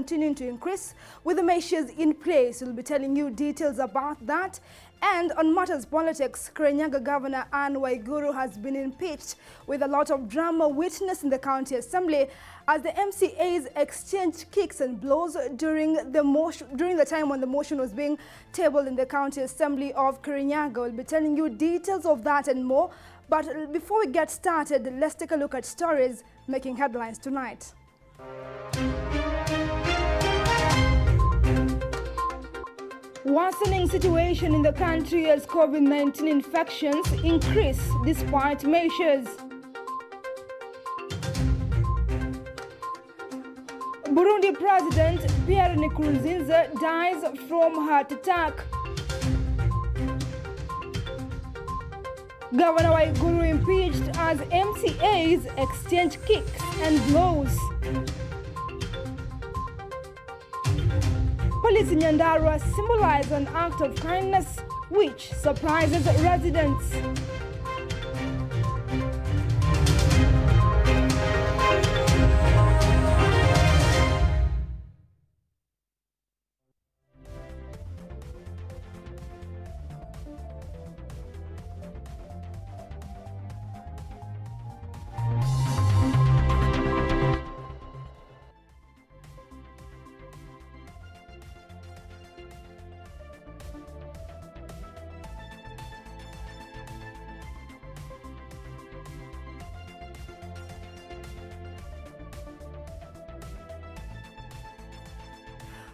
continuing to increase with the measures in place. We'll be telling you details about that. And on matters politics, Kirinyaga Governor Anne Waiguru has been impeached with a lot of drama witnessed in the county assembly as the MCAs exchanged kicks and blows during the time when the motion was being tabled in the county assembly of Kirinyaga. We'll be telling you details of that and more. But before we get started, let's take a look at stories making headlines tonight. Worsening situation in the country as COVID-19 infections increase despite measures. Burundi President Pierre Nkurunziza dies from heart attack. Governor Waiguru impeached as MCAs exchange kicks and blows. Police in Nyandarua symbolize an act of kindness which surprises residents.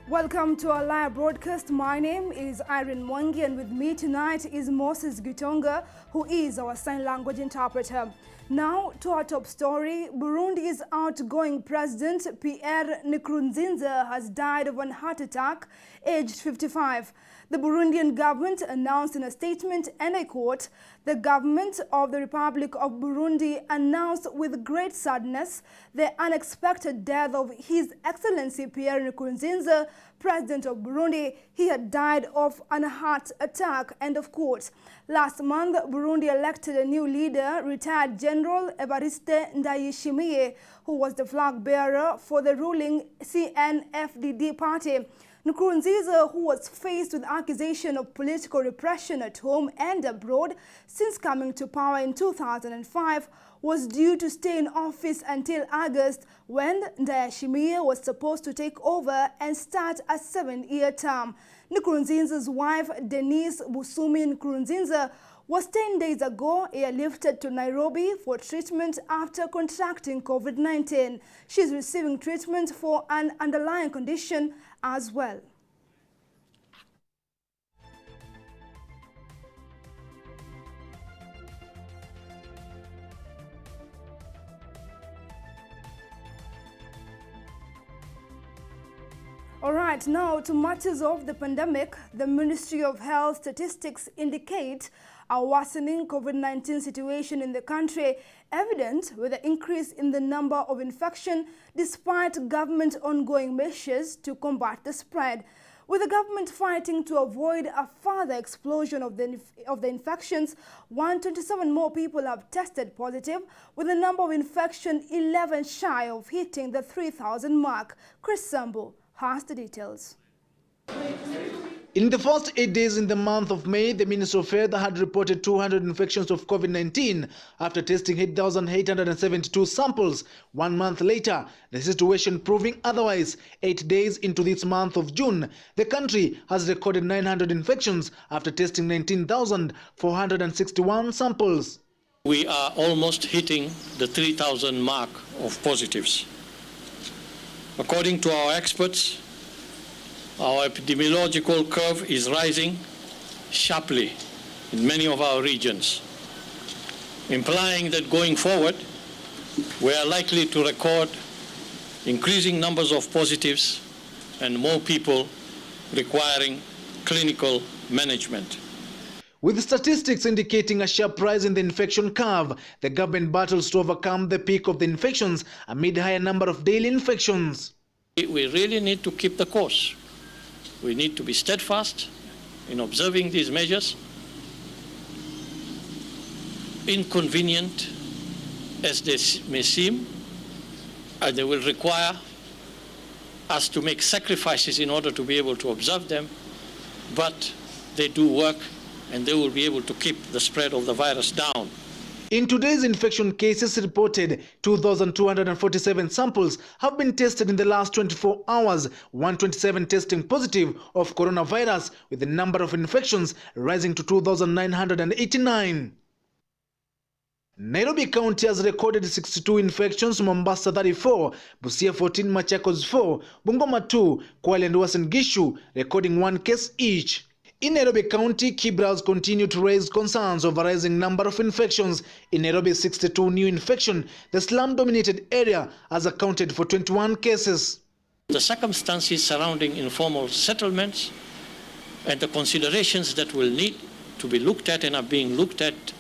Welcome to our live broadcast. My name is Irene Mwangi, and with me tonight is Moses Gutonga, who is our sign language interpreter. Now to our top story. Burundi's outgoing president Pierre Nkurunziza has died of a heart attack, aged 55. The Burundian government announced in a statement, and I quote, "The government of the Republic of Burundi announced with great sadness the unexpected death of His Excellency Pierre Nkurunziza, President of Burundi. He had died of a heart attack," end of quote. Last month, Burundi elected a new leader, retired General Evariste Ndayishimiye, who was the flag bearer for the ruling CNFDD party. Nkurunziza, who was faced with accusation of political repression at home and abroad since coming to power in 2005, was due to stay in office until August, when Ndayishimiye was supposed to take over and start a 7-year term. Nkurunziza's wife, Denise Busumi Nkurunziza, was 10 days ago airlifted to Nairobi for treatment after contracting COVID-19. She's receiving treatment for an underlying condition as well. All right, now to matters of the pandemic. The Ministry of Health statistics indicate a worsening COVID-19 situation in the country, evident with the increase in the number of infections despite government ongoing measures to combat the spread. With the government fighting to avoid a further explosion of the infections, 127 more people have tested positive, with the number of infections 11 shy of hitting the 3,000 mark. Chris Sambu has the details. In the first 8 days in the month of May, the Ministry of Health had reported 200 infections of COVID-19 after testing 8,872 samples. 1 month later, the situation proving otherwise. 8 days into this month of June, the country has recorded 900 infections after testing 19,461 samples. We are almost hitting the 3,000 mark of positives. According to our experts, our epidemiological curve is rising sharply in many of our regions, implying that going forward, we are likely to record increasing numbers of positives and more people requiring clinical management. With statistics indicating a sharp rise in the infection curve, the government battles to overcome the peak of the infections amid a higher number of daily infections. We really need to keep the course. We need to be steadfast in observing these measures, inconvenient as they may seem, and they will require us to make sacrifices in order to be able to observe them, but they do work and they will be able to keep the spread of the virus down. In today's infection cases reported, 2,247 samples have been tested in the last 24 hours, 127 testing positive of coronavirus, with the number of infections rising to 2,989. Nairobi County has recorded 62 infections, Mombasa 34, Busia 14, Machakos 4, Bungoma 2, Kwale and Uasin Gishu recording 1 case each. In Nairobi County, Kibrals continue to raise concerns over rising number of infections. In Nairobi's 62 new infection, the slum-dominated area has accounted for 21 cases. The circumstances surrounding informal settlements and the considerations that will need to be looked at and are being looked at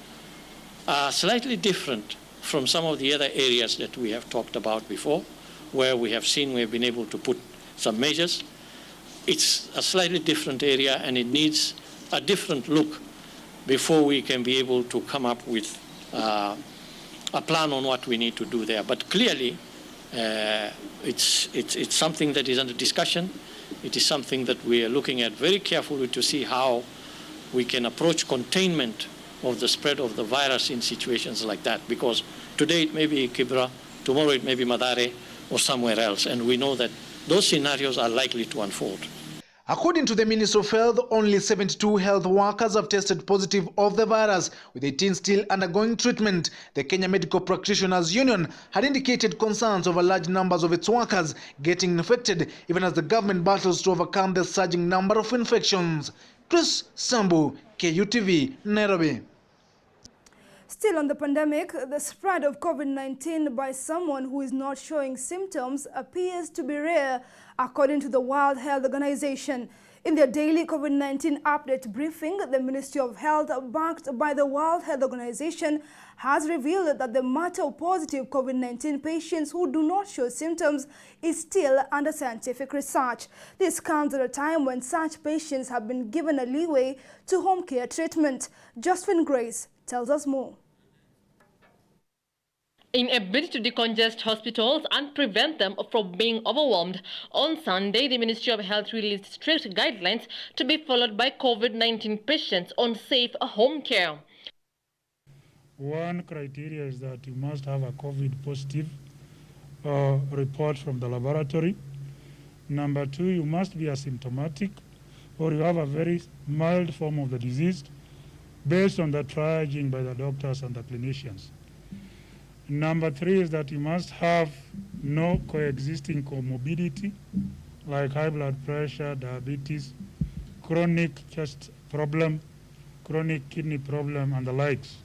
are slightly different from some of the other areas that we have talked about before, where we have been able to put some measures. It's a slightly different area and it needs a different look before we can be able to come up with a plan on what we need to do there. But clearly, it's something that is under discussion. It is something that we are looking at very carefully to see how we can approach containment of the spread of the virus in situations like that. Because today it may be Kibra, tomorrow it may be Madare or somewhere else. And we know that those scenarios are likely to unfold. According to the Ministry of Health, only 72 health workers have tested positive of the virus, with 18 still undergoing treatment. The Kenya Medical Practitioners Union had indicated concerns over large numbers of its workers getting infected, even as the government battles to overcome the surging number of infections. Chris Sambu, KUTV, Nairobi. Still on the pandemic, the spread of COVID-19 by someone who is not showing symptoms appears to be rare, according to the World Health Organization. In their daily COVID-19 update briefing, the Ministry of Health, backed by the World Health Organization, has revealed that the matter of positive COVID-19 patients who do not show symptoms is still under scientific research. This comes at a time when such patients have been given a leeway to home care treatment. Josephine Grace tells us more. In a bid to decongest hospitals and prevent them from being overwhelmed, on Sunday, the Ministry of Health released strict guidelines to be followed by COVID-19 patients on safe home care. One criteria is that you must have a COVID positive report from the laboratory. Number two, you must be asymptomatic or you have a very mild form of the disease based on the triaging by the doctors and the clinicians. Number three is that you must have no coexisting comorbidity like high blood pressure, diabetes, chronic chest problem, chronic kidney problem, and the likes.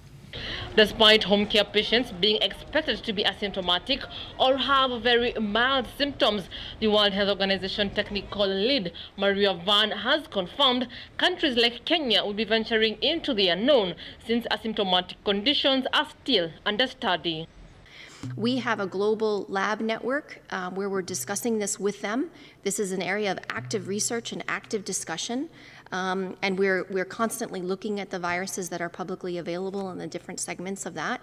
Despite home care patients being expected to be asymptomatic or have very mild symptoms, the World Health Organization technical lead, Maria Van, has confirmed countries like Kenya will be venturing into the unknown since asymptomatic conditions are still under study. We have a global lab network where we're discussing this with them. This is an area of active research and active discussion. And we're constantly looking at the viruses that are publicly available and the different segments of that.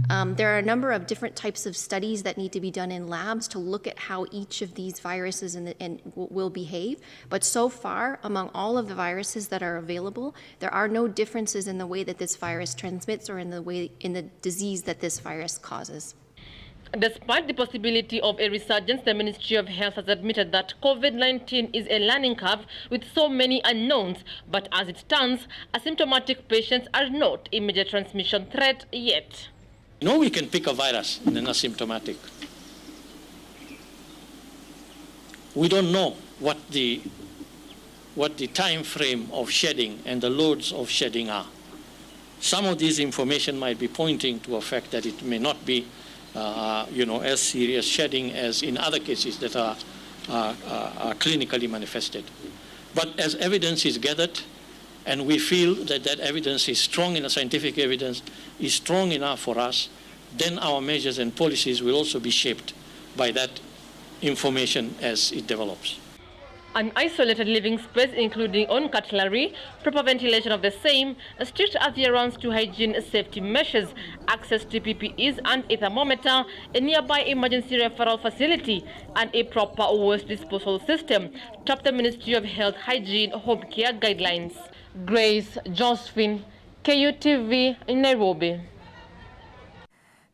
There are a number of different types of studies that need to be done in labs to look at how each of these viruses will behave. But so far, among all of the viruses that are available, there are no differences in the way that this virus transmits or in the disease that this virus causes. Despite the possibility of a resurgence, the Ministry of Health has admitted that COVID-19 is a learning curve with so many unknowns. But as it stands, asymptomatic patients are not a major transmission threat yet. You know, we can pick a virus in an asymptomatic. We don't know what the time frame of shedding and the loads of shedding are. Some of these information might be pointing to a fact that it may not be as serious shedding as in other cases that are clinically manifested. But as evidence is gathered, and we feel that that evidence is strong enough, scientific evidence is strong enough for us, then our measures and policies will also be shaped by that information as it develops. An isolated living space including own cutlery, proper ventilation of the same, strict adherence to hygiene safety measures, access to PPEs and a thermometer, a nearby emergency referral facility, and a proper waste disposal system top the Ministry of Health, Hygiene, Home Care guidelines. Grace Josephine, KUTV in Nairobi.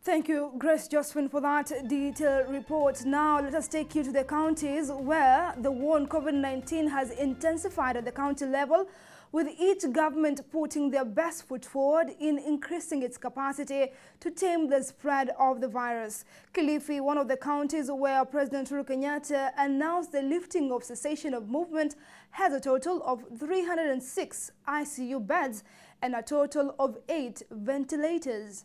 Thank you, Grace Josephine, for that detailed report. Now, let us take you to the counties where the war on COVID-19 has intensified at the county level, with each government putting their best foot forward in increasing its capacity to tame the spread of the virus. Kilifi, one of the counties where President Uhuru Kenyatta announced the lifting of cessation of movement, has a total of 306 ICU beds and a total of 8 ventilators.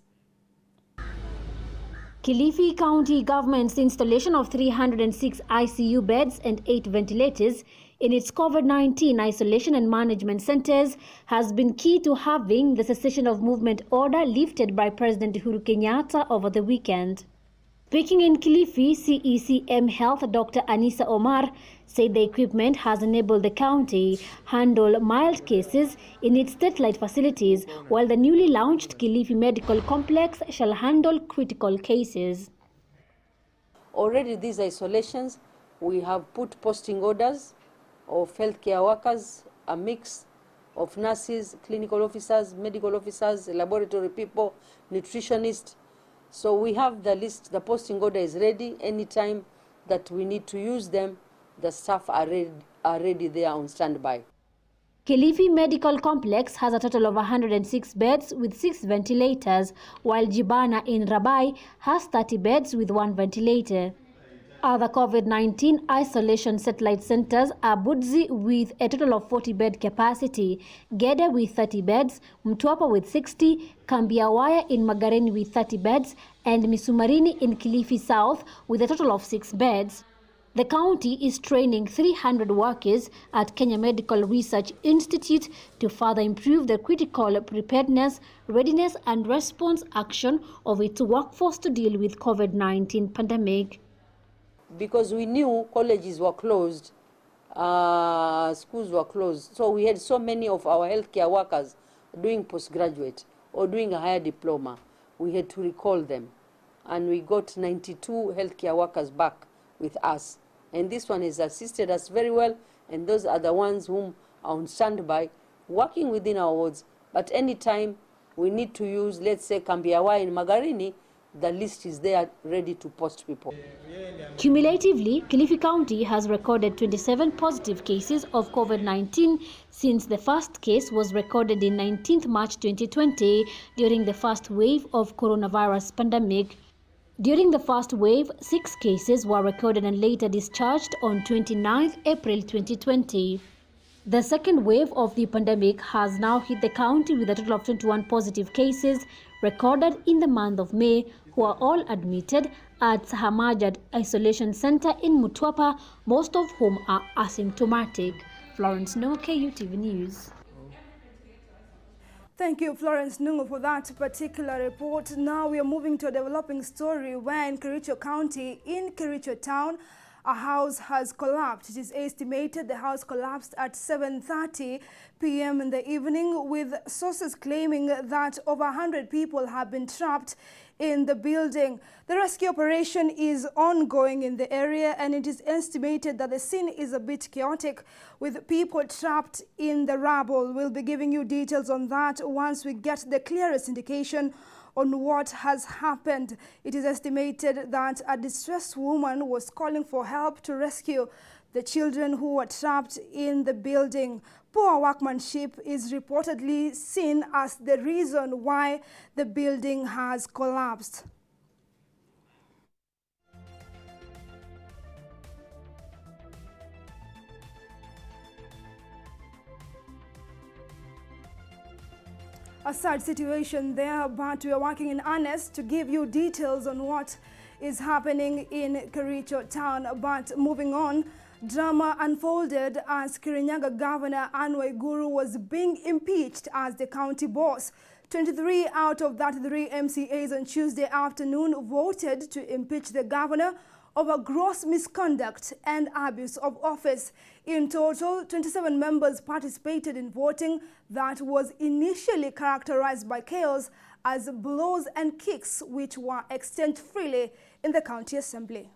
Kilifi County Government's installation of 306 ICU beds and 8 ventilators in its COVID-19 isolation and management centers has been key to having the cessation of movement order lifted by President Uhuru Kenyatta over the weekend. Speaking in Kilifi, CECM Health Dr. Anisa Omar said the equipment has enabled the county handle mild cases in its satellite facilities, while the newly launched Kilifi Medical Complex shall handle critical cases. Already these isolations, we have put posting orders of healthcare workers, a mix of nurses, clinical officers, medical officers, laboratory people, nutritionists. So we have the list, the posting order is ready. Anytime that we need to use them, the staff are ready there on standby. Kilifi Medical Complex has a total of 106 beds with 6 ventilators, while Jibana in Rabai has 30 beds with 1 ventilator. Other COVID-19 isolation satellite centers are Budzi with a total of 40 bed capacity, Gede with 30 beds, Mtwapa with 60, Kambiawaya in Magarini with 30 beds, and Misumarini in Kilifi South with a total of 6 beds. The county is training 300 workers at Kenya Medical Research Institute to further improve the critical preparedness, readiness and response action of its workforce to deal with COVID-19 pandemic. Because we knew colleges were closed, schools were closed. So we had so many of our healthcare workers doing postgraduate or doing a higher diploma. We had to recall them. And we got 92 healthcare workers back with us. And this one has assisted us very well. And those are the ones whom are on standby, working within our wards. But anytime we need to use, let's say, Kambiawa in Magarini, the list is there ready to post people. Cumulatively, Kilifi County has recorded 27 positive cases of COVID-19 since the first case was recorded in 19th March 2020 during the first wave of coronavirus pandemic. During the first wave, 6 cases were recorded and later discharged on 29th April 2020. The second wave of the pandemic has now hit the county with a total of 21 positive cases recorded in the month of May, who are all admitted at Sahamajad Isolation Center in Mutwapa, most of whom are asymptomatic. Florence Nungo, KUTV News. Thank you, Florence Nungo, for that particular report. Now we are moving to a developing story where in Kericho County, in Kericho Town, a house has collapsed. It is estimated the house collapsed at 7:30 p.m. in the evening, with sources claiming that over 100 people have been trapped in the building. The rescue operation is ongoing in the area, and it is estimated that the scene is a bit chaotic with people trapped in the rubble. We'll be giving you details on that once we get the clearest indication on what has happened. It is estimated that a distressed woman was calling for help to rescue the children who were trapped in the building. Poor workmanship is reportedly seen as the reason why the building has collapsed. A sad situation there, but we are working in earnest to give you details on what is happening in Kericho Town. But moving on, drama unfolded as Kirinyaga Governor Anne Waiguru was being impeached as the county boss. 23 out of that 3 MCAs on Tuesday afternoon voted to impeach the governor over gross misconduct and abuse of office. In total, 27 members participated in voting that was initially characterized by chaos as blows and kicks, which were exchanged freely in the county assembly.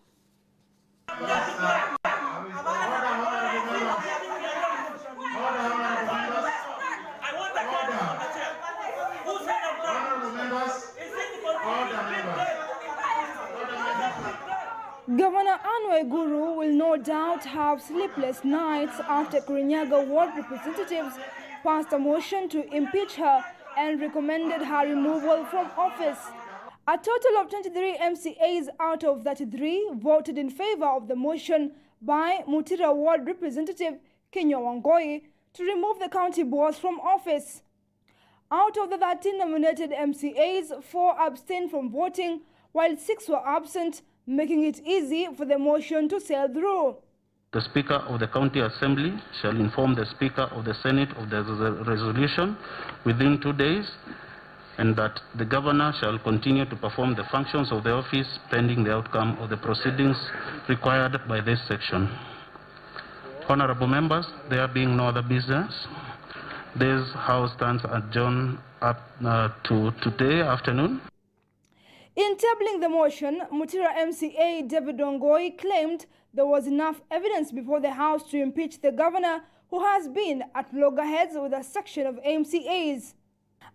Governor Anne Waiguru will no doubt have sleepless nights after Kirinyaga ward representatives passed a motion to impeach her and recommended her removal from office. A total of 23 MCAs out of 33 voted in favor of the motion by Mutira ward representative Kenya Wangoi to remove the county boss from office. Out of the 13 nominated MCAs, 4 abstained from voting, while 6 were absent, making it easy for the motion to sail through. The Speaker of the County Assembly shall inform the Speaker of the Senate of the resolution within 2 days, and that the Governor shall continue to perform the functions of the office pending the outcome of the proceedings required by this section. Honorable members, there being no other business, this House stands adjourned up to today afternoon. In tabling the motion, Mutira MCA David Ongoi claimed there was enough evidence before the House to impeach the governor, who has been at loggerheads with a section of MCAs.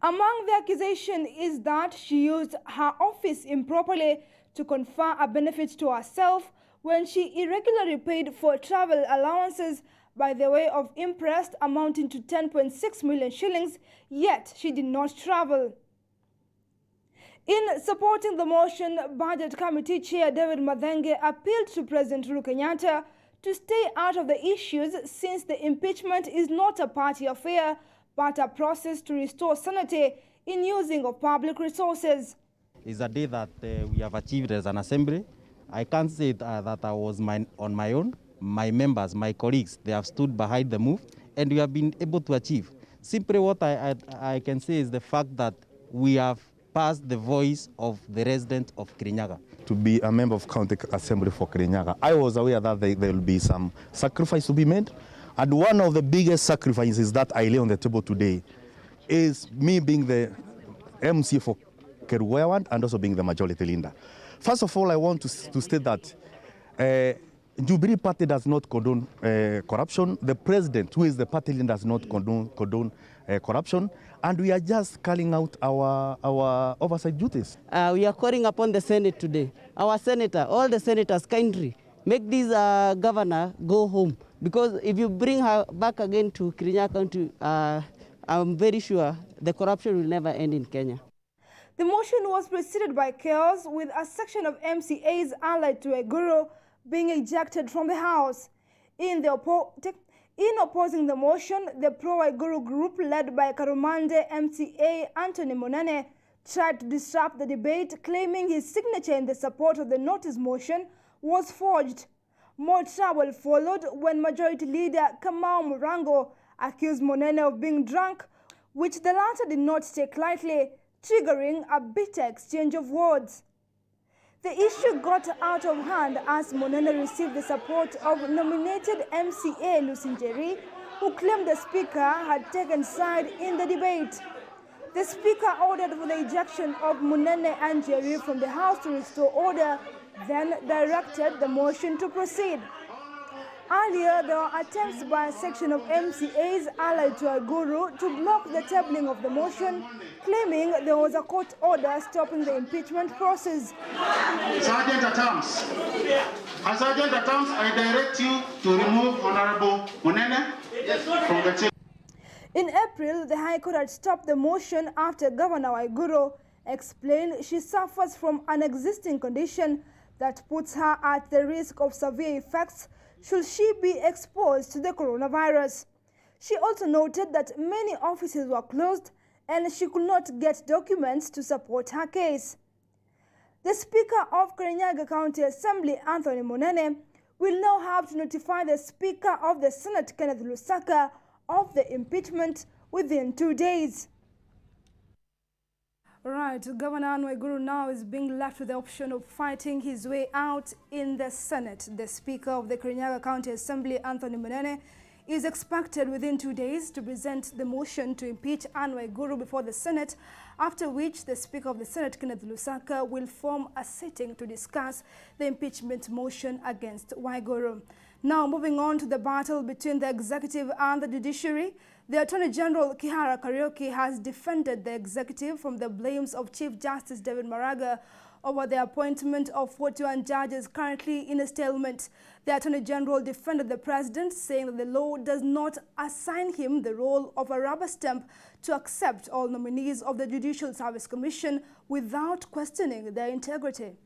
Among the accusation is that she used her office improperly to confer a benefit to herself when she irregularly paid for travel allowances by the way of interest amounting to 10.6 million shillings, yet she did not travel. In supporting the motion, Budget Committee Chair David Mathenge appealed to President Uhuru Kenyatta to stay out of the issues, since the impeachment is not a party affair but a process to restore sanity in using of public resources. It's a day that we have achieved as an assembly. I can't say that I was on my own. My members, my colleagues, they have stood behind the move, and we have been able to achieve. Simply what I can say is the fact that we have passed the voice of the resident of Kirinyaga. To be a member of County Assembly for Kirinyaga, I was aware that there will be some sacrifice to be made. And one of the biggest sacrifices that I lay on the table today is me being the MC for Kerugoya and also being the majority leader. First of all, I want to state that Jubilee Party does not condone corruption. The president, who is the party leader, does not condone corruption. And we are just carrying out our oversight duties. We are calling upon the Senate today. Our senator, all the senators, kindly make this governor go home. Because if you bring her back again to Kirinyaga County, I'm very sure the corruption will never end in Kenya. The motion was preceded by chaos, with a section of MCAs allied to Waiguru being ejected from the House. In opposing the motion, the pro-Waiguru group led by Karumande MCA Anthony Monane tried to disrupt the debate, claiming his signature in the support of the notice motion was forged. More trouble followed when Majority Leader Kamau Murango accused Monane of being drunk, which the latter did not take lightly, triggering a bitter exchange of words. The issue got out of hand as Monane received the support of nominated MCA Lusinjeri, who claimed the Speaker had taken side in the debate. The Speaker ordered for the ejection of Monane and Njeri from the House to restore order, then directed the motion to proceed. Earlier, there were attempts by a section of MCAs allied to Waiguru to block the tabling of the motion, claiming there was a court order stopping the impeachment process. Sergeant at Arms, I direct you to remove Honorable Monane from the chair. In April, the High Court had stopped the motion after Governor Waiguru explained she suffers from an existing condition that puts her at the risk of severe effects should she be exposed to the coronavirus. She also noted that many offices were closed and she could not get documents to support her case. The Speaker of Kirinyaga County Assembly, Anthony Monane, will now have to notify the Speaker of the Senate, Kenneth Lusaka, of the impeachment within 2 days. Right, Governor Waiguru now is being left with the option of fighting his way out in the Senate. The Speaker of the Kirinyaga County Assembly, Anthony Munene, is expected within 2 days to present the motion to impeach Waiguru before the Senate, after which the Speaker of the Senate, Kenneth Lusaka, will form a sitting to discuss the impeachment motion against Waiguru. Now, moving on to the battle between the executive and the judiciary, the Attorney General Kihara Kariuki has defended the executive from the blames of Chief Justice David Maraga over the appointment of 41 judges currently in a stalemate. The Attorney General defended the president, saying that the law does not assign him the role of a rubber stamp to accept all nominees of the Judicial Service Commission without questioning their integrity.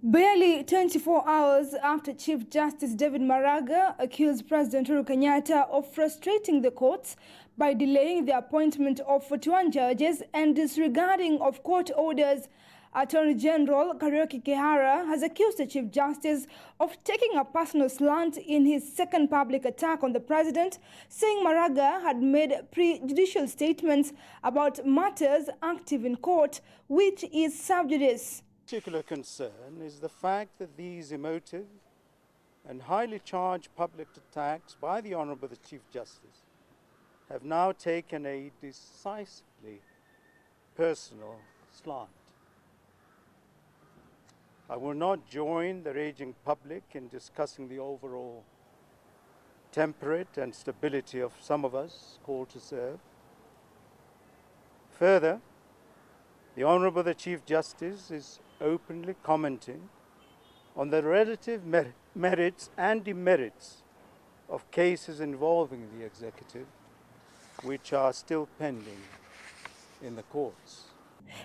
Barely 24 hours after Chief Justice David Maraga accused President Uhuru Kenyatta of frustrating the courts by delaying the appointment of 41 judges and disregarding of court orders, Attorney General Kariuki Kihara has accused the Chief Justice of taking a personal slant in his second public attack on the president, saying Maraga had made prejudicial statements about matters active in court, which is sub judice. Particular concern is the fact that these emotive and highly charged public attacks by the Honourable the Chief Justice have now taken a decisively personal slant. I will not join the raging public in discussing the overall temperate and stability of some of us called to serve. Further, the Honourable the Chief Justice is openly commenting on the relative merits and demerits of cases involving the executive, which are still pending in the courts.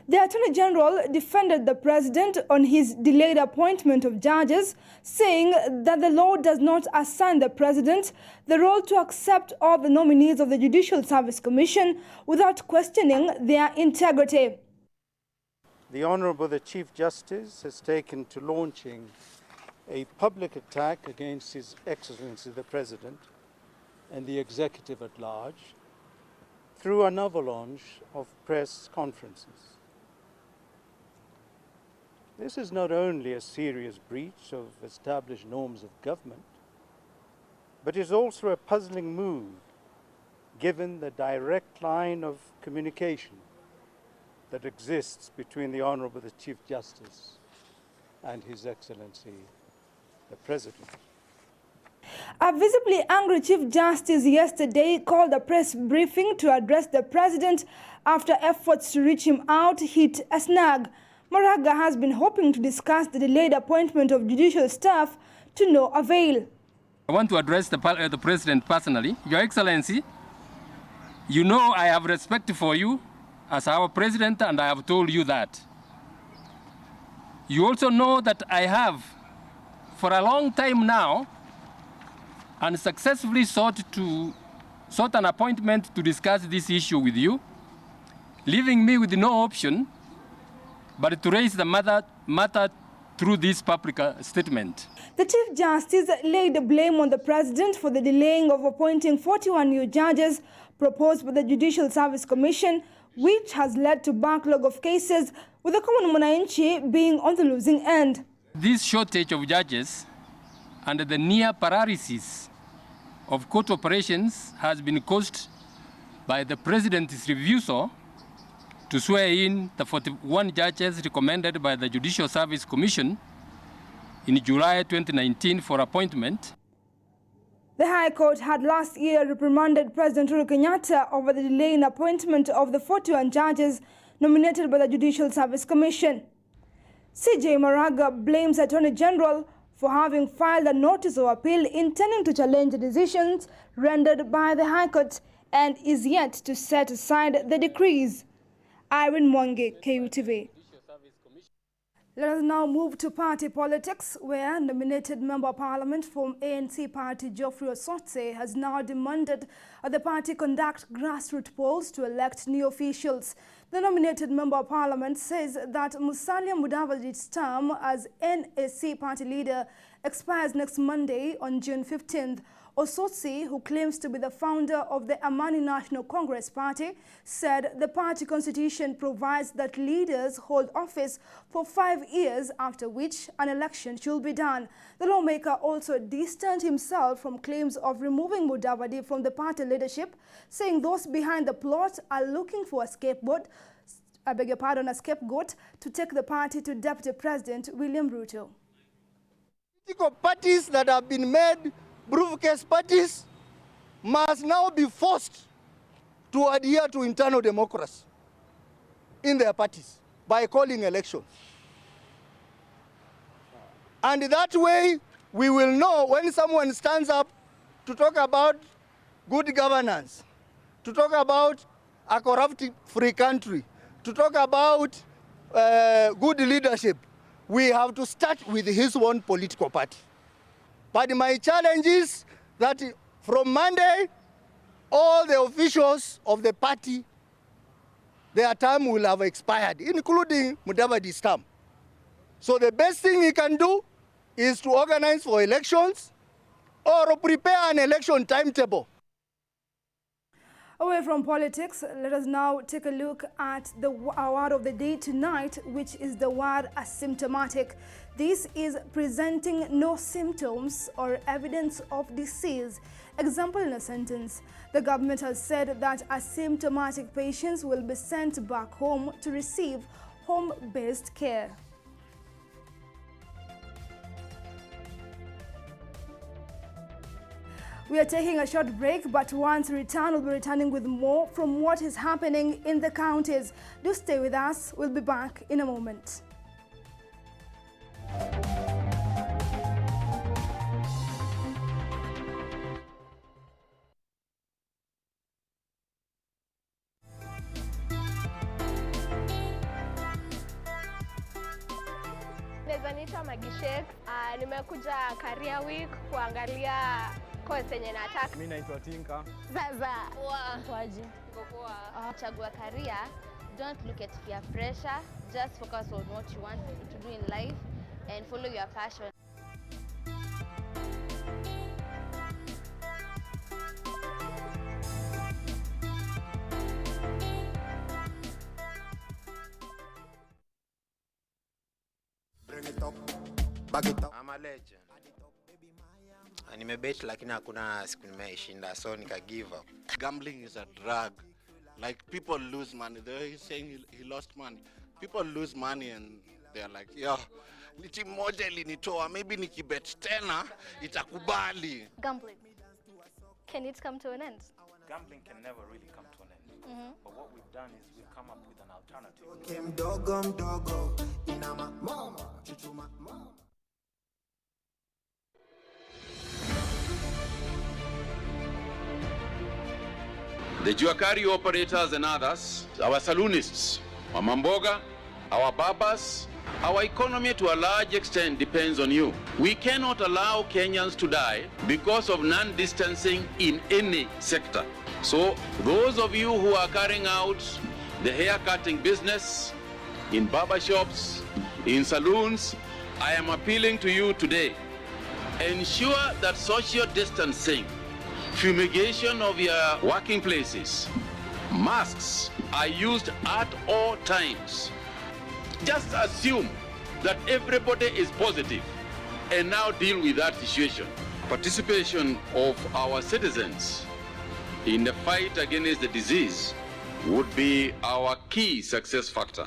The Attorney General defended the president on his delayed appointment of judges, saying that the law does not assign the president the role to accept all the nominees of the Judicial Service Commission without questioning their integrity. The Honourable the Chief Justice has taken to launching a public attack against His Excellency the President and the Executive at large through an avalanche of press conferences. This is not only a serious breach of established norms of government, but is also a puzzling move given the direct line of communication that exists between the Honourable the Chief Justice and His Excellency the President. A visibly angry Chief Justice yesterday called a press briefing to address the president after efforts to reach him out hit a snag. Maraga has been hoping to discuss the delayed appointment of judicial staff to no avail. I want to address the president personally. Your Excellency, you know I have respect for you as our president, and I have told you that. You also know that I have, for a long time now, unsuccessfully sought an appointment to discuss this issue with you, leaving me with no option but to raise the matter through this public statement. The Chief Justice laid the blame on the president for the delaying of appointing 41 new judges proposed by the Judicial Service Commission, which has led to backlog of cases, with the common mwananchi being on the losing end. This shortage of judges and the near paralysis of court operations has been caused by the President's refusal to swear in the 41 judges recommended by the Judicial Service Commission in July 2019 for appointment. The High Court had last year reprimanded President Uhuru Kenyatta over the delay in appointment of the 41 judges nominated by the Judicial Service Commission. CJ Maraga blames Attorney General for having filed a notice of appeal intending to challenge the decisions rendered by the High Court and is yet to set aside the decrees. Irene Mwangi, KUTV. Let us now move to party politics, where nominated Member of Parliament from ANC party Geoffrey Osotse has now demanded that the party conduct grassroots polls to elect new officials. The nominated Member of Parliament says that Musalia Mudavadi's term as NAC party leader expires next Monday on June 15th. Osotsi, who claims to be the founder of the Amani National Congress Party, said the party constitution provides that leaders hold office for 5 years, after which an election should be done. The lawmaker also distanced himself from claims of removing Mudavadi from the party leadership, saying those behind the plot are looking for a scapegoat to take the party to Deputy President William Ruto. Political parties that have been made briefcase parties must now be forced to adhere to internal democracy in their parties by calling elections. And that way, we will know when someone stands up to talk about good governance, to talk about a corrupt-free country, to talk about good leadership, we have to start with his own political party. But my challenge is that from Monday, all the officials of the party, their term will have expired, including Mudavadi's term. So the best thing he can do is to organize for elections or prepare an election timetable. Away from politics, let us now take a look at our word of the day tonight, which is the word asymptomatic. This is presenting no symptoms or evidence of disease. Example in a sentence: the government has said that asymptomatic patients will be sent back home to receive home-based care. We are taking a short break, but once we return, we'll be returning with more from what is happening in the counties. Do stay with us. We'll be back in a moment. Naitwa Magishek. Nimekuja Career Week kuangalia course yenye nataka. Mimi naitwa Tinka. Zaza. Kwaje? Poa. Chagua career. Don't look at peer pressure. Just focus on what you want to do in life and follow your passion. I'm a legend. Nimebet lakini hakuna siku nimeishinda, so nika give up. Gambling is a drug. Like, people lose money. They're saying he lost money. People lose money and they're like, yo, ni timu moja ilinitoa, maybe nikibet tena itakubali. Gambling. Can it come to an end? Gambling can never really come to an end. But what we've done is we've come up with an alternative. The Juakari operators and others, our saloonists, our mamboga, our barbers, our economy to a large extent depends on you. We cannot allow Kenyans to die because of non-distancing in any sector. So those of you who are carrying out the hair-cutting business, in barbershops, in saloons, I am appealing to you today. Ensure that social distancing, fumigation of your working places, masks are used at all times. Just assume that everybody is positive and now deal with that situation. Participation of our citizens in the fight against the disease would be our key success factor.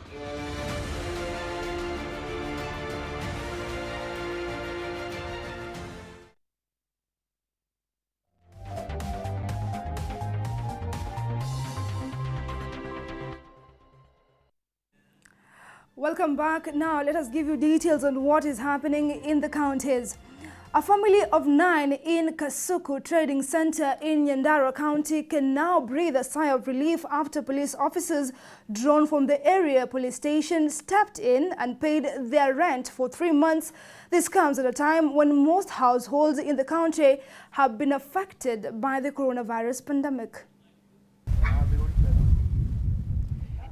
Welcome back. Now let us give you details on what is happening in the counties. A family of 9 in Kasuku Trading Center in Nyandarua County can now breathe a sigh of relief after police officers drawn from the area police station stepped in and paid their rent for 3 months. This comes at a time when most households in the country have been affected by the coronavirus pandemic.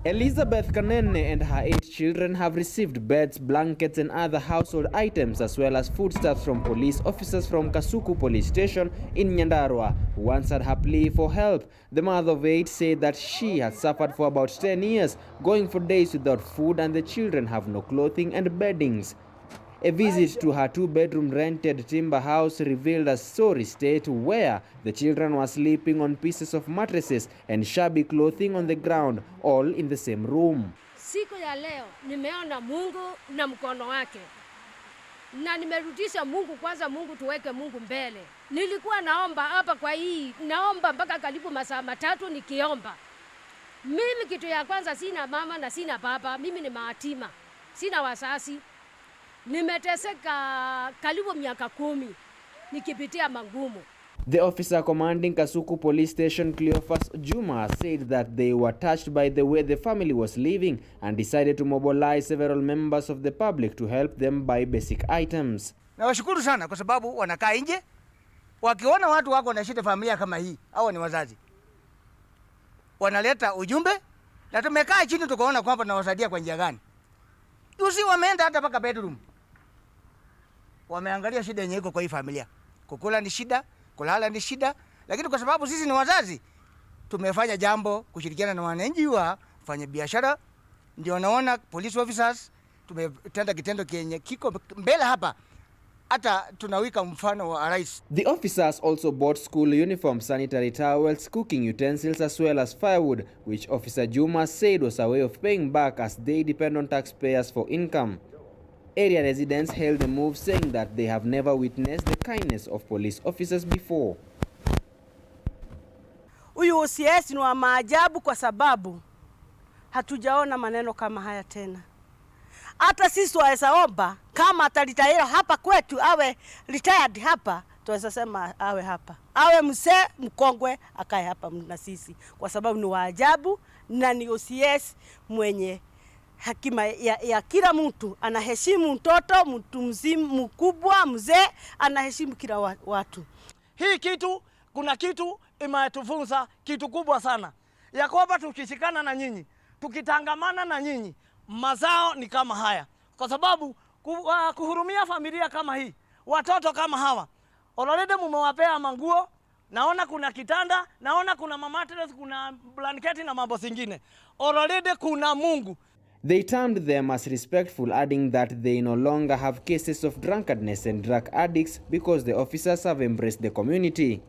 Elizabeth Kanene and her 8 children have received beds, blankets and other household items as well as foodstuffs from police officers from Kasuku police station in Nyandarua who answered her plea for help. The mother of 8 said that she has suffered for about 10 years, going for days without food, and the children have no clothing and beddings. A visit to her 2-bedroom rented timber house revealed a sorry state where the children were sleeping on pieces of mattresses and shabby clothing on the ground, all in the same room. Siku ya leo nimeona Mungu na mkono wake. Na nimerudisha Mungu kwanza, Mungu tuweke Mungu mbele. Nilikuwa naomba hapa kwa hii, naomba mpaka karibu masaa 3 nikiomba. Mimi kitu ya kwanza sina mama na sina baba, mimi ni mayatima. Sina wasasi. Nimeteseka karibu miaka 10 nikipitia magumu. The officer commanding Kasuku police station, Cleophas Juma, said that they were touched by the way the family was living and decided to mobilize several members of the public to help them buy basic items. Na washukuru sana kwa sababu wanakaa nje wakiona watu wako na shida familia kama hii, hao ni wazazi. Wanaleta ujumbe na tumekaa chini tukaona kwamba tunawasaidia kwa njia gani. Usi wameenda hata paka bedroom. Wameangalia shida yenye iko kwa hii familia. Kukula ni shida, kulala ni shida, lakini kwa sababu sisi ni wazazi, tumefanya jambo kushirikiana na wananchi wa fanya biashara. Ndio naona police officers tumetenda kitendo kenye kiko mbele hapa. Hata tunawika mfano wa rais. The officers also bought school uniforms, sanitary towels, cooking utensils as well as firewood, which Officer Juma said was a way of paying back as they depend on taxpayers for income. Area residents hailed the move, saying that they have never witnessed the kindness of police officers before. Huyu OCS ni wa maajabu kwa sababu hatujaona maneno kama haya tena. Hata sisi waweza omba kama atalitaira hapa kwetu, awe retired hapa, tuweza sema awe hapa. Awe mzee mkongwe akae hapa na sisi kwa sababu ni waajabu na ni OCS mwenye hakima ya kila mtu, anaheshimu mtoto, mtu mzima, mkubwa, mzee, anaheshimu kila watu. Hii kitu, kuna kitu imetufunza kitu kubwa sana. Ya kwamba tukishikana na nyinyi, tukitangamana na nyinyi, mazao ni kama haya. Kwa sababu kuhurumia familia kama hii, watoto kama hawa, already mumewapea manguo, naona kuna kitanda, naona kuna mattress, kuna blanketi na mambo zingine. Already kuna Mungu. They termed them as respectful, adding that they no longer have cases of drunkenness and drug addicts because the officers have embraced the community.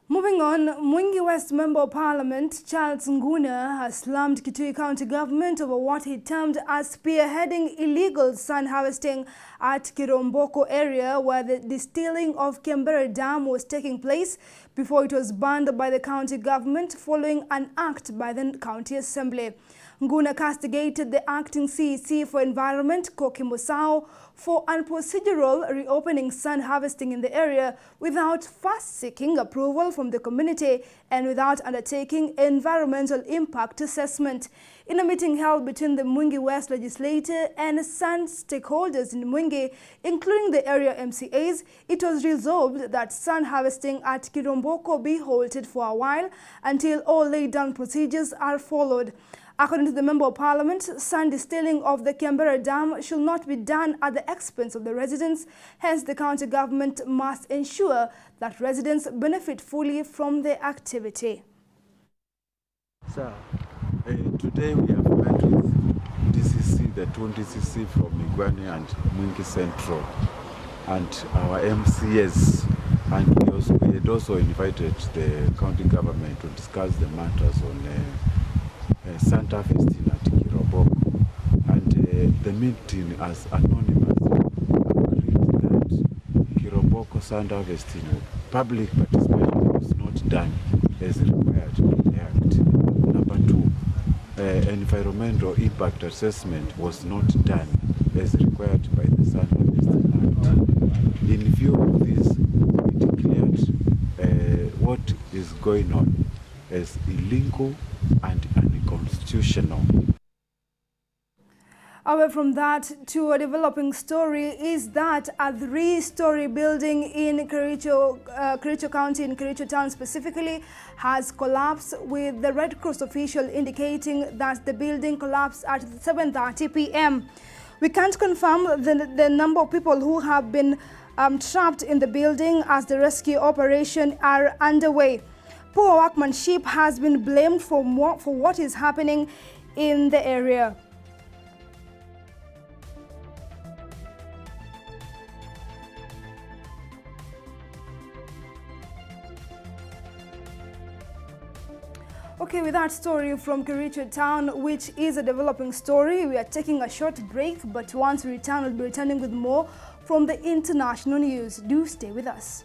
Moving on, Mwangi West Member of Parliament Charles Nguna has slammed Kutv County Government over what he termed as spearheading illegal sand harvesting at Kiromboko area where the distilling of Kembere Dam was taking place before it was banned by the county government following an act by the County Assembly. Nguna castigated the acting CEC for Environment, Koki Musao, for unprocedural reopening sand harvesting in the area without first seeking approval from the community and without undertaking environmental impact assessment. In a meeting held between the Mwangi West legislature and sand stakeholders in Mwangi, including the area MCAs, it was resolved that sand harvesting at Kiromboko be halted for a while until all laid down procedures are followed. According to the Member of Parliament, sand distilling of the Kembere Dam should not be done at the expense of the residents. Hence, the county government must ensure that residents benefit fully from the activity. Sir, today we have met with DCC, the 2 DCC from Migwani and Mwangi Central, and our MCS, and we had also invited the county government to discuss the matters on sand harvesting at Kiromboko, and the meeting as anonymous agreed that Kiromboko sand harvesting public participation was not done as required by the Act. Number 2, environmental impact assessment was not done as required by the Sand Harvesting Act. In view of this, we declared what is going on as illegal and unconstitutional. Away from that, to a developing story is that a 3-story building in Kericho County, in Kericho Town specifically, has collapsed, with the Red Cross official indicating that the building collapsed at 7:30 p.m. We can't confirm the number of people who have been trapped in the building, as the rescue operation are underway. Poor workmanship has been blamed for what is happening in the area. Okay, with that story from Kericho Town, which is a developing story, we are taking a short break, but once we return, we'll be returning with more from the international news. Do stay with us.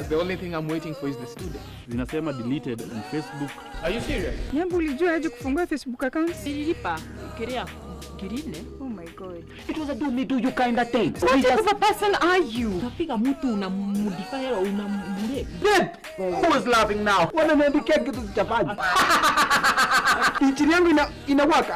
The only thing I'm waiting for is the student. Zinasema deleted on Facebook. Are you serious? Nyambu ulijua aje kufungua Facebook account? Nililipa kirine. Oh my god. It was a do me do you kind of thing. What type of a person are you? Unapiga mtu unamudify au unamule. Babe, who is laughing now? Wana niandikia kitu chapaji. Kichini yangu inawaka.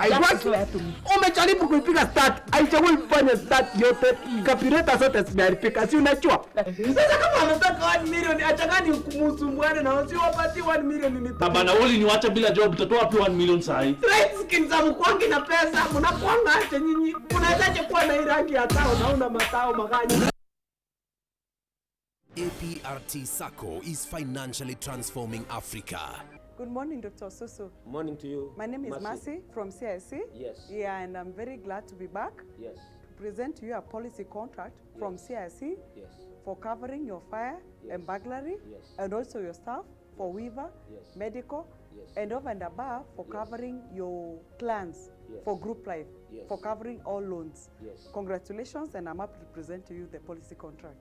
Umejaribu kuipiga start. Haijawahi kufanya start yote. Calculator zote zimeharibika. Si unachua? Sasa kama anataka 1 million, achangani kumusumbuane na wasi wapati 1 million ni. Baba na wali niwacha bila job, utatoa wapi 1 million sahi? Right skin za mkwangi na pesa, mnakuanga acha nyinyi. Unawezaje kuwa na rangi ya tao na una matao magani? APRT Sacco is financially transforming Africa. Good morning, Dr. Susu. Morning to you. My name is Mercy from CIC. Yes. Yeah, and I'm very glad to be back. Yes. To present to you a policy contract from CIC. Yes. For covering your fire and burglary, and also your staff for weaver, medical, and over and above for covering your plans for group life, for covering all loans. Congratulations, and I'm happy to present to you the policy contract.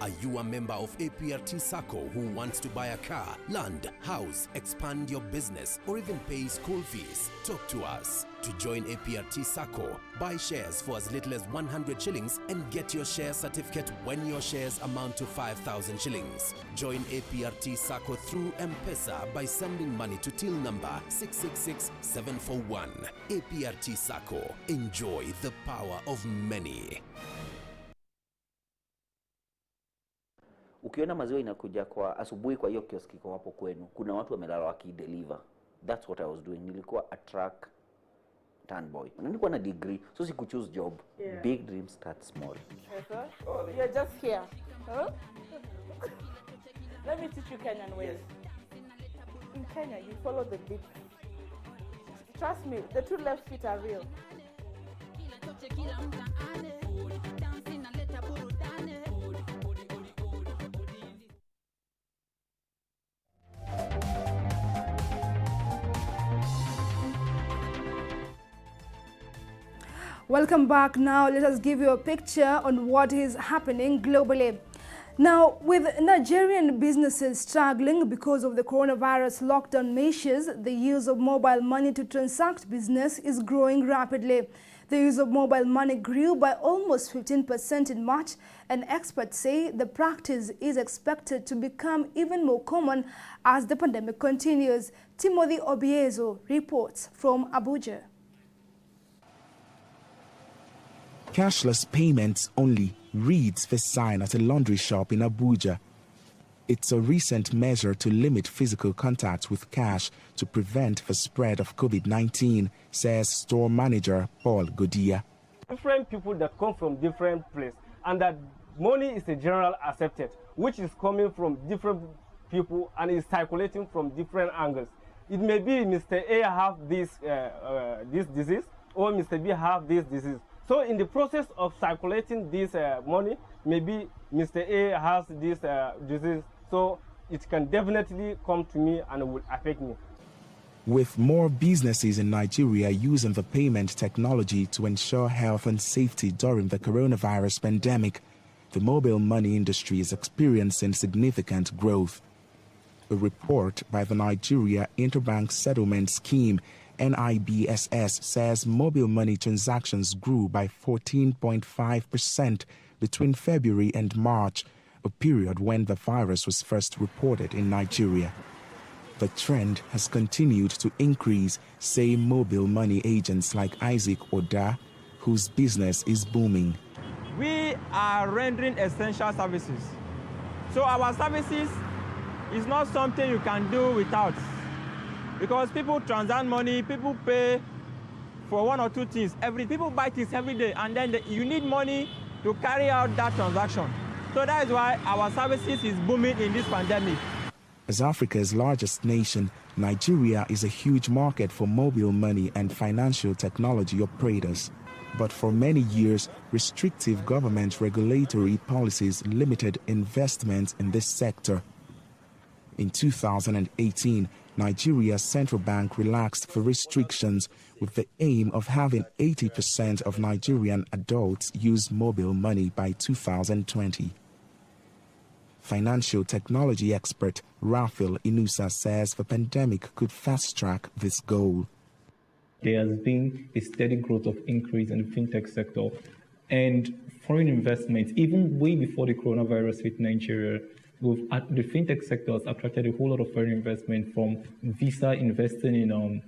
Are you a member of APRT Sacco who wants to buy a car, land, house, expand your business, or even pay school fees? Talk to us. To join APRT Sacco, buy shares for as little as 100 shillings and get your share certificate when your shares amount to 5,000 shillings. Join APRT Sacco through M-Pesa by sending money to till number 666741. APRT Sacco. Enjoy the power of many. Ukiona maziwa inakuja kwa asubuhi kwa hiyo kioski kwa hapo kwenu, kuna watu wamelala wakideliver. That's what I was doing. Nilikuwa a truck turn boy. Nilikuwa na degree, so si kuchoose job. Yeah. Big dreams start small. You're just here. Huh? Let me teach you Kenyan ways. In Kenya, you follow the beat. Trust me, the 2 left feet are real. Welcome back. Now let us give you a picture on what is happening globally. Now, with Nigerian businesses struggling because of the coronavirus lockdown measures, the use of mobile money to transact business is growing rapidly. The use of mobile money grew by almost 15% in March, and experts say the practice is expected to become even more common as the pandemic continues. Timothy Obiezo reports from Abuja. Cashless payments only reads the sign at a laundry shop in Abuja. It's a recent measure to limit physical contact with cash to prevent the spread of COVID-19, says store manager Paul Godia. Different people that come from different places, and that money is a general accepted, which is coming from different people and is circulating from different angles. It may be Mr. A have this disease, or Mr. B have this disease. So in the process of circulating this money, maybe Mr. A has this disease, so it can definitely come to me and will affect me. With more businesses in Nigeria using the payment technology to ensure health and safety during the coronavirus pandemic, the mobile money industry is experiencing significant growth. A report by the Nigeria Interbank Settlement Scheme NIBSS says mobile money transactions grew by 14.5% between February and March, a period when the virus was first reported in Nigeria. The trend has continued to increase, say mobile money agents like Isaac Oda, whose business is booming. We are rendering essential services. So our services is not something you can do without. Because people transact money, people pay for one or two things. People buy things every day, and then you need money to carry out that transaction. So that is why our services is booming in this pandemic. As Africa's largest nation, Nigeria is a huge market for mobile money and financial technology operators. But for many years, restrictive government regulatory policies limited investment in this sector. In 2018, Nigeria's central bank relaxed the restrictions with the aim of having 80% of Nigerian adults use mobile money by 2020. Financial technology expert Raphael Inusa says the pandemic could fast-track this goal. There has been a steady growth of increase in the fintech sector, and foreign investments, even way before the coronavirus hit Nigeria, the fintech sector has attracted a whole lot of foreign investment, from Visa investing in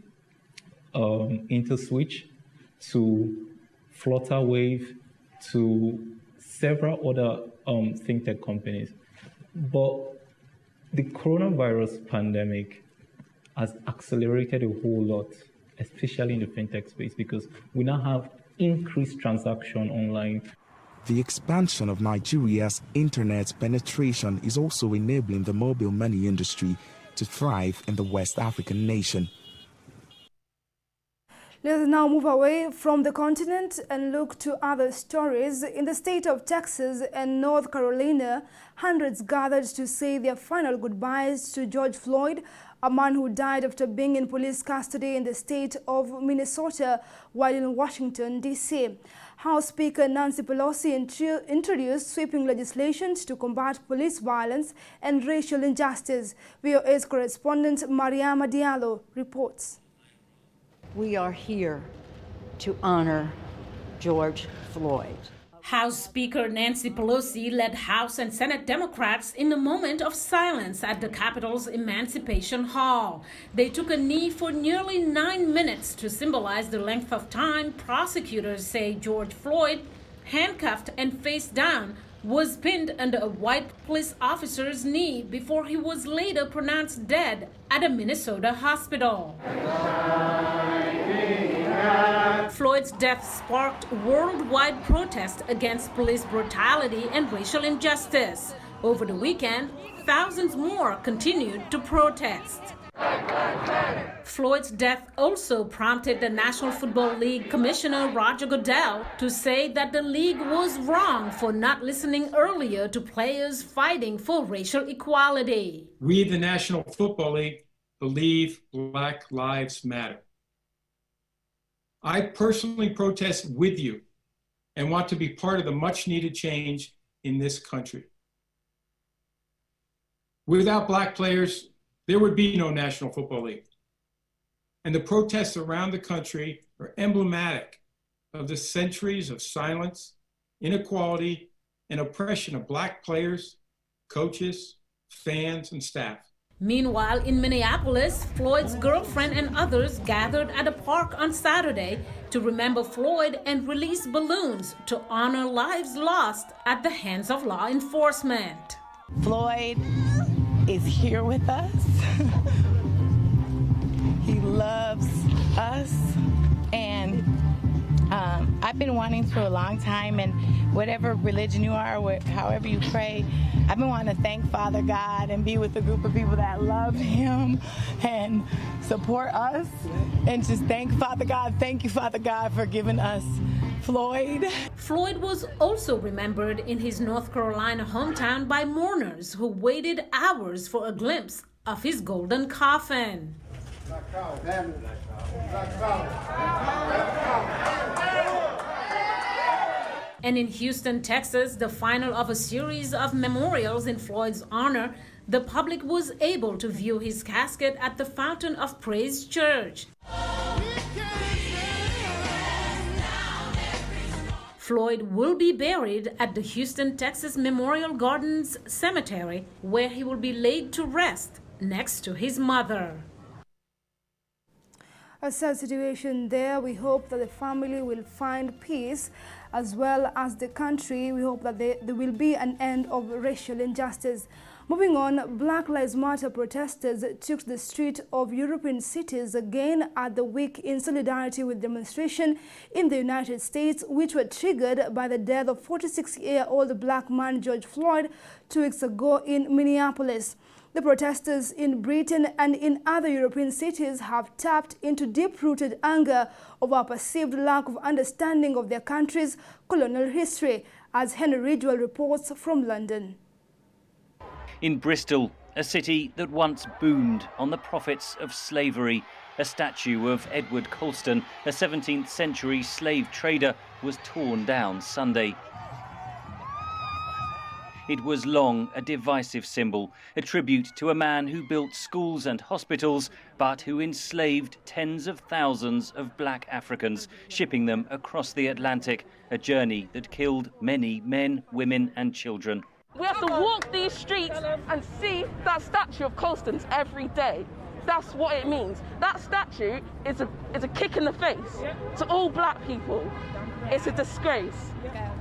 InterSwitch to Flutterwave to several other fintech companies. But the coronavirus pandemic has accelerated a whole lot, especially in the fintech space, because we now have increased transaction online. The expansion of Nigeria's internet penetration is also enabling the mobile money industry to thrive in the West African nation. Let us now move away from the continent and look to other stories. In the state of Texas and North Carolina, hundreds gathered to say their final goodbyes to George Floyd, a man who died after being in police custody in the state of Minnesota while in Washington, D.C. House Speaker Nancy Pelosi introduced sweeping legislation to combat police violence and racial injustice. VOA's correspondent Mariama Diallo reports. We are here to honor George Floyd. House Speaker Nancy Pelosi led House and Senate Democrats in a moment of silence at the Capitol's Emancipation Hall. They took a knee for nearly 9 minutes to symbolize the length of time prosecutors say George Floyd, handcuffed and face down, was pinned under a white police officer's knee before he was later pronounced dead at a Minnesota hospital. Floyd's death sparked worldwide protest against police brutality and racial injustice. Over the weekend, thousands more continued to protest. Floyd's death also prompted the National Football League Commissioner Roger Goodell to say that the league was wrong for not listening earlier to players fighting for racial equality. We, the National Football League, believe Black Lives Matter. I personally protest with you and want to be part of the much-needed change in this country. Without Black players, there would be no National Football League. And the protests around the country are emblematic of the centuries of silence, inequality, and oppression of Black players, coaches, fans, and staff. Meanwhile, in Minneapolis, Floyd's girlfriend and others gathered at a park on Saturday to remember Floyd and release balloons to honor lives lost at the hands of law enforcement. Floyd is here with us. He loves us, and I've been wanting for a long time, and whatever religion you are, however you pray, I've been wanting to thank Father God and be with a group of people that love him and support us, and just thank Father God. Thank you, Father God, for giving us Floyd. Floyd was also remembered in his North Carolina hometown by mourners who waited hours for a glimpse of his golden coffin. And in Houston, Texas, the final of a series of memorials in Floyd's honor, the public was able to view his casket at the Fountain of Praise Church. Floyd will be buried at the Houston, Texas Memorial Gardens Cemetery, where he will be laid to rest next to his mother. A sad situation there. We hope that the family will find peace, as well as the country. We hope that there will be an end of racial injustice. Moving on, Black Lives Matter protesters took the street of European cities again at the week in solidarity with demonstration in the United States, which were triggered by the death of 46-year-old black man George Floyd 2 weeks ago in Minneapolis. The protesters in Britain and in other European cities have tapped into deep-rooted anger over a perceived lack of understanding of their country's colonial history, as Henry Ridgwell reports from London. In Bristol, a city that once boomed on the profits of slavery, a statue of Edward Colston, a 17th century slave trader, was torn down Sunday. It was long a divisive symbol, a tribute to a man who built schools and hospitals, but who enslaved tens of thousands of black Africans, shipping them across the Atlantic, a journey that killed many men, women and children. We have to walk these streets and see that statue of Colston's every day. That's what it means. That statue is a kick in the face to all black people. It's a disgrace.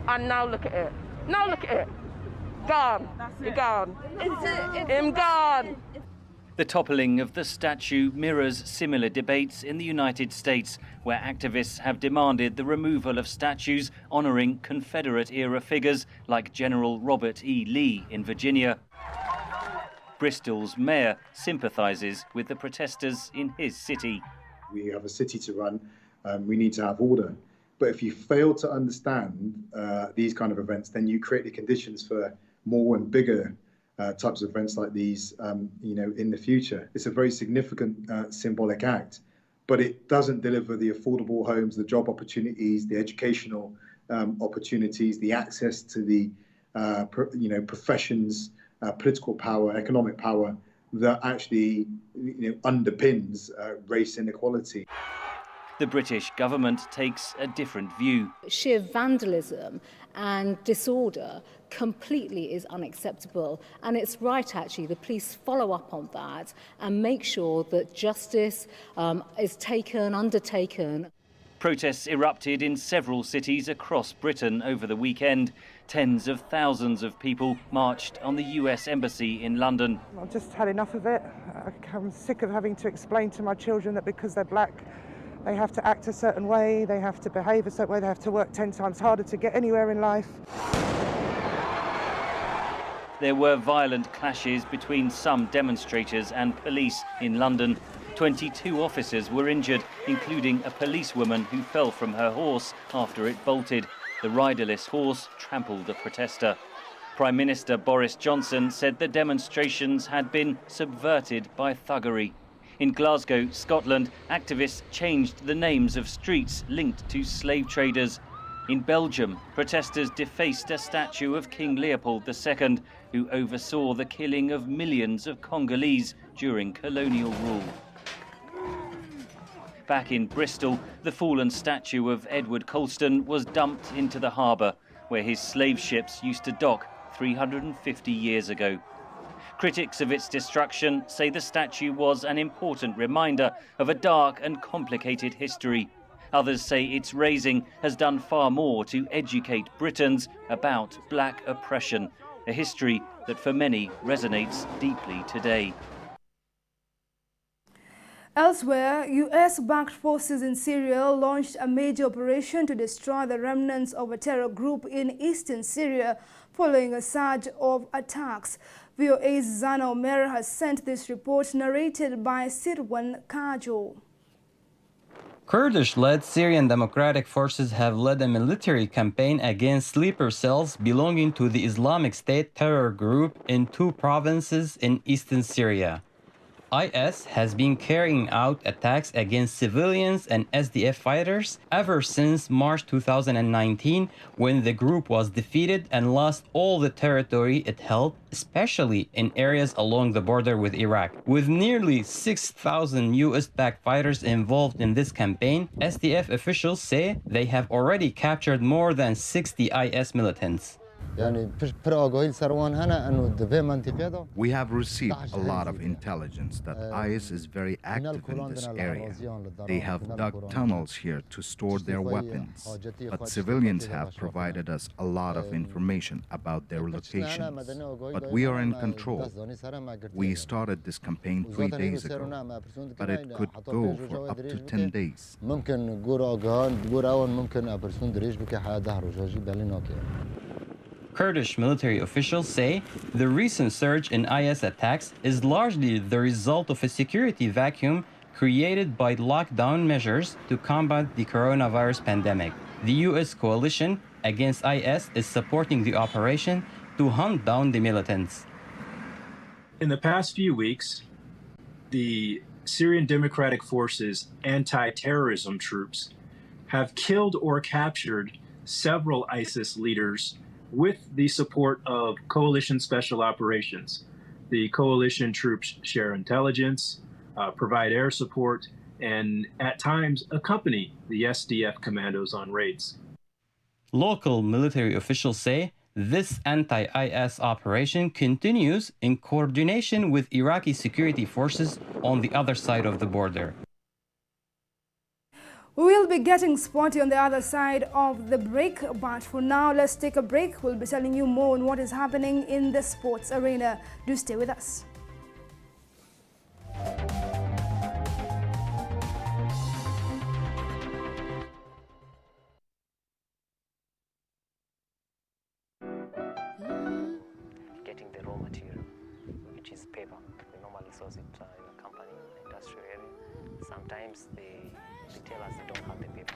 And now look at it. Now look at it. Gone. You're gone. I'm gone. The toppling of the statue mirrors similar debates in the United States, where activists have demanded the removal of statues honouring Confederate-era figures like General Robert E. Lee in Virginia. Bristol's mayor sympathises with the protesters in his city. We have a city to run, we need to have order. But if you fail to understand these kind of events, then you create the conditions for more and bigger types of events like these, in the future. It's a very significant symbolic act, but it doesn't deliver the affordable homes, the job opportunities, the educational opportunities, the access to the professions, political power, economic power that actually underpins race inequality. The British government takes a different view. Sheer vandalism and disorder completely is unacceptable, and it's right actually the police follow up on that and make sure that justice is undertaken. Protests erupted in several cities across Britain over the weekend. Tens of thousands of people marched on the US Embassy in London. I've just had enough of it. I'm sick of having to explain to my children that because they're black, they have to act a certain way, they have to behave a certain way, they have to work 10 times harder to get anywhere in life. There were violent clashes between some demonstrators and police in London. 22 officers were injured, including a policewoman who fell from her horse after it bolted. The riderless horse trampled a protester. Prime Minister Boris Johnson said the demonstrations had been subverted by thuggery. In Glasgow, Scotland, activists changed the names of streets linked to slave traders. In Belgium, protesters defaced a statue of King Leopold II, who oversaw the killing of millions of Congolese during colonial rule. Back in Bristol, the fallen statue of Edward Colston was dumped into the harbour, where his slave ships used to dock 350 years ago. Critics of its destruction say the statue was an important reminder of a dark and complicated history. Others say its raising has done far more to educate Britons about black oppression, a history that for many resonates deeply today. Elsewhere, US-backed forces in Syria launched a major operation to destroy the remnants of a terror group in eastern Syria following a surge of attacks. VOA's Zana Omer has sent this report, narrated by Sirwan Kajo. Kurdish-led Syrian Democratic Forces have led a military campaign against sleeper cells belonging to the Islamic State terror group in 2 provinces in eastern Syria. IS has been carrying out attacks against civilians and SDF fighters ever since March 2019, when the group was defeated and lost all the territory it held, especially in areas along the border with Iraq. With nearly 6,000 US-backed fighters involved in this campaign, SDF officials say they have already captured more than 60 IS militants. We have received a lot of intelligence that IS is very active in this area. They have dug tunnels here to store their weapons, but civilians have provided us a lot of information about their locations. But we are in control. We started this campaign 3 days ago, but it could go for up to 10 days. Kurdish military officials say the recent surge in IS attacks is largely the result of a security vacuum created by lockdown measures to combat the coronavirus pandemic. The US coalition against IS is supporting the operation to hunt down the militants. In the past few weeks, the Syrian Democratic Forces anti-terrorism troops have killed or captured several ISIS leaders with the support of coalition special operations. The coalition troops share intelligence, provide air support, and at times accompany the SDF commandos on raids. Local military officials say this anti-IS operation continues in coordination with Iraqi security forces on the other side of the border. We will be getting sporty on the other side of the break, but for now, let's take a break. We'll be telling you more on what is happening in the sports arena. Do stay with us. Getting the raw material, which is paper. We normally source it in a company, industrial area. Sometimes they tell us they don't have the paper.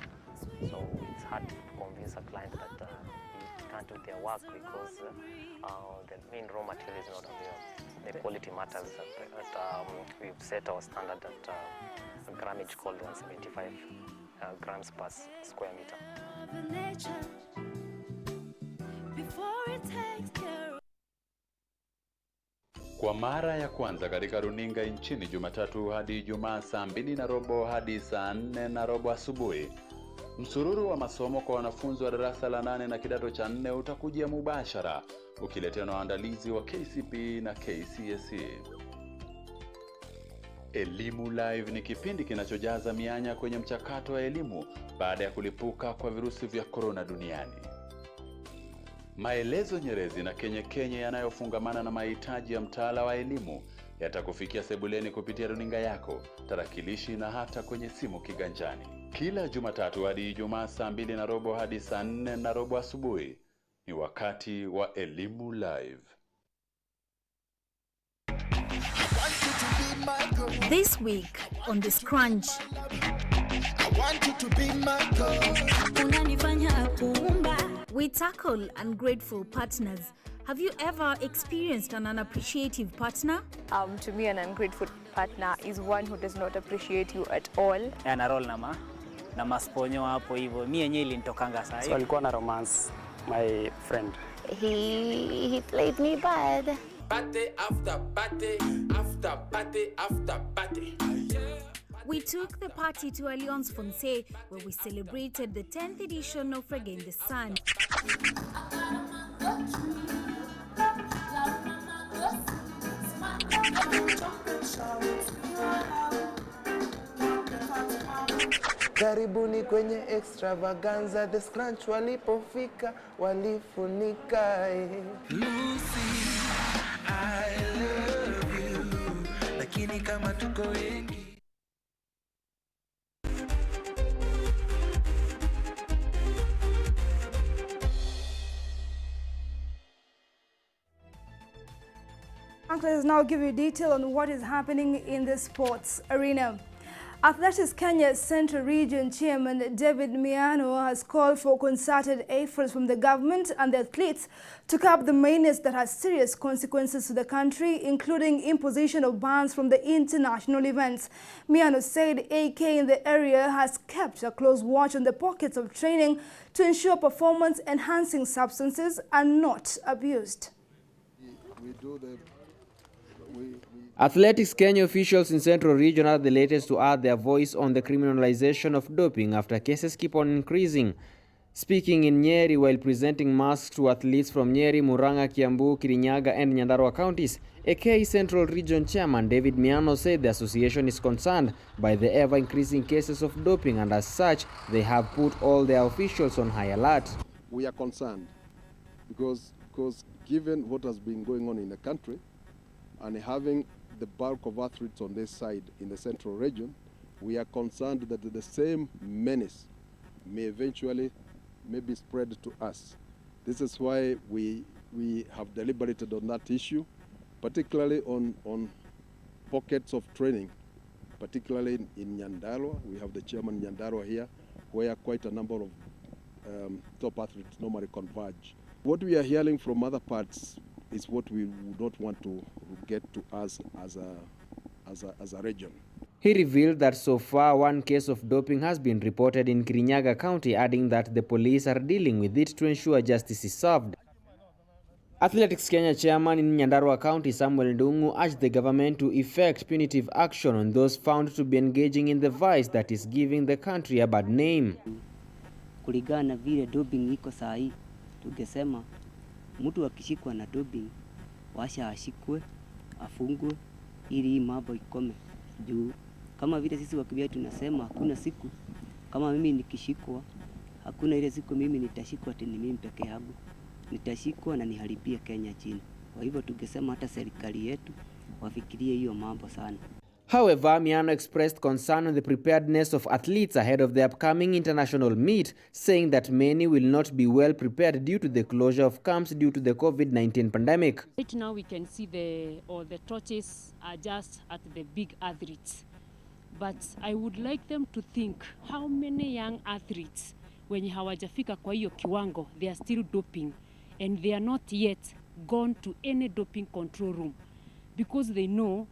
So it's hard to convince a client that they can't do their work because the main raw material is not available. The quality matters. We've set our standard at a grammage called 175 grams per square meter. Kwa mara ya kwanza katika runinga nchini Jumatatu hadi Ijumaa saa 2:15 hadi saa 4:15 asubuhi. Msururu wa masomo kwa wanafunzi wa darasa la 8 na kidato cha 4 utakujia mubashara, ukiletewa na waandalizi wa KCPE na KCSE. Elimu Live ni kipindi kinachojaza mianya kwenye mchakato wa elimu baada ya kulipuka kwa virusi vya korona duniani. Maelezo nyerezi na kenye yanayofungamana na mahitaji ya mtaala wa elimu yatakufikia sebuleni kupitia runinga yako, tarakilishi na hata kwenye simu kiganjani. Kila Jumatatu hadi Ijumaa saa 2:15 hadi saa 4:15 asubuhi ni wakati wa Elimu Live. This week on The Scrunch. We tackle ungrateful partners. Have you ever experienced an unappreciative partner? To me, an ungrateful partner is one who does not appreciate you at all. Ana roll na masponyo hapo hivyo. Mimi yenyewe ilinitokanga saa hiyo. So alikuwa na romance my friend. He played me bad. Party after party after party after party. We took the party to Alliance Francais, where we celebrated the 10th edition of Reggae in the Sun. Karibuni kwenye extravaganza, The Scrunch walipofika walifunika. Lucy, I love you, lakini kama tuko wengi. Let's now give you detail on what is happening in the sports arena. Athletics Kenya Central Region Chairman David Miano has called for concerted efforts from the government and the athletes to curb the menace that has serious consequences to the country, including imposition of bans from the international events. Miano said AK in the area has kept a close watch on the pockets of training to ensure performance-enhancing substances are not abused. Athletics Kenya officials in Central Region are the latest to add their voice on the criminalization of doping after cases keep on increasing. Speaking in Nyeri while presenting masks to athletes from Nyeri, Murang'a, Kiambu, Kirinyaga and Nyandarua counties, AK Central Region Chairman David Miano said the association is concerned by the ever-increasing cases of doping, and as such, they have put all their officials on high alert. We are concerned because given what has been going on in the country and having the bulk of athletes on this side in the Central Region, we are concerned that the same menace may eventually be spread to us. This is why we have deliberated on that issue, particularly on pockets of training, particularly in Nyandarua. We have the chairman Nyandarua here, where quite a number of top athletes normally converge. What we are hearing from other parts is what we would not want to get to us as a region. He revealed that so far one case of doping has been reported in Kirinyaga County, adding that the police are dealing with it to ensure justice is served. Athletics Kenya chairman in Nyandarua County, Samuel Ndungu, urged the government to effect punitive action on those found to be engaging in the vice that is giving the country a bad name. Kulingana vile doping iko saa hii, tungesema mtu akishikwa na doping washa ashikwe, afungwe ili hii mambo ikome. Juu kama vile sisi wakimbia tunasema hakuna siku kama mimi nikishikwa, hakuna ile siku mimi nitashikwa ati ni mimi peke yangu. Nitashikwa na niharibie Kenya chini. Kwa hivyo tungesema hata serikali yetu wafikirie hiyo mambo sana. However, Miano expressed concern on the preparedness of athletes ahead of the upcoming international meet, saying that many will not be well prepared due to the closure of camps due to the COVID-19 pandemic. Right now we can see the torches are just at the big athletes. But I would like them to think how many young athletes when hawajafika kwa hiyo kiwango, they are still doping and they are not yet gone to any doping control room because they know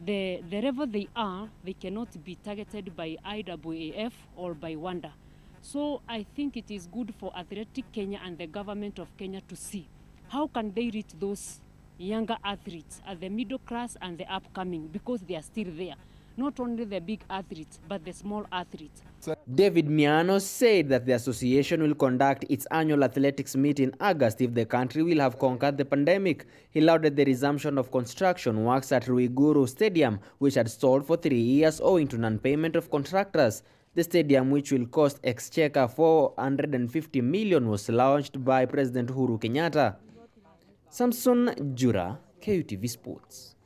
the level they are, they cannot be targeted by IAAF or by WANDA. So I think it is good for Athletic Kenya and the government of Kenya to see how can they reach those younger athletes at the middle class and the upcoming, because they are still there. Not only the big athletes, but the small athletes. David Miano said that the association will conduct its annual athletics meet in August if the country will have conquered the pandemic. He lauded the resumption of construction works at Ruiguru Stadium, which had stalled for 3 years owing to non-payment of contractors. The stadium, which will cost Exchequer 450 million, was launched by President Uhuru Kenyatta. Samson Jura, Kutv Sports.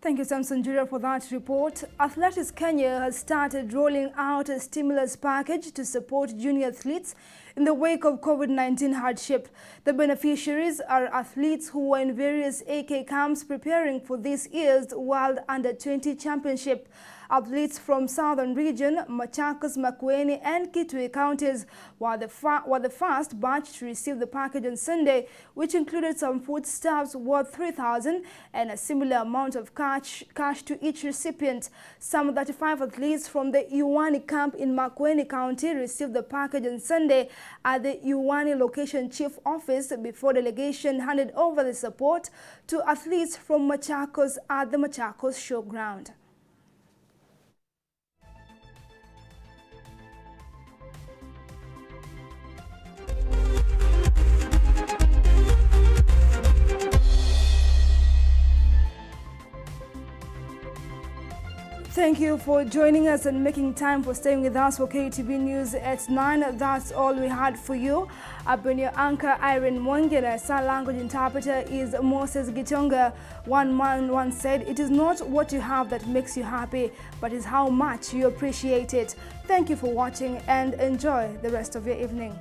Thank you, Samson Jura, for that report. Athletics Kenya has started rolling out a stimulus package to support junior athletes in the wake of COVID-19 hardship. The beneficiaries are athletes who were in various AK camps preparing for this year's World Under-20 Championship. Athletes from Southern Region, Machakos, Makueni and Kutv counties were the first batch to receive the package on Sunday, which included some foodstuffs worth 3,000 and a similar amount of cash to each recipient. Some 35 athletes from the Uwani camp in Makueni County received the package on Sunday at the Uwani Location Chief Office before delegation handed over the support to athletes from Machakos at the Machakos Showground. Thank you for joining us and making time for staying with us for KTV News at 9. That's all we had for you. I've been your anchor, Irene Mwangi, and our sign language interpreter is Moses Gitonga. One man once said, "It is not what you have that makes you happy, but it's how much you appreciate it." Thank you for watching and enjoy the rest of your evening.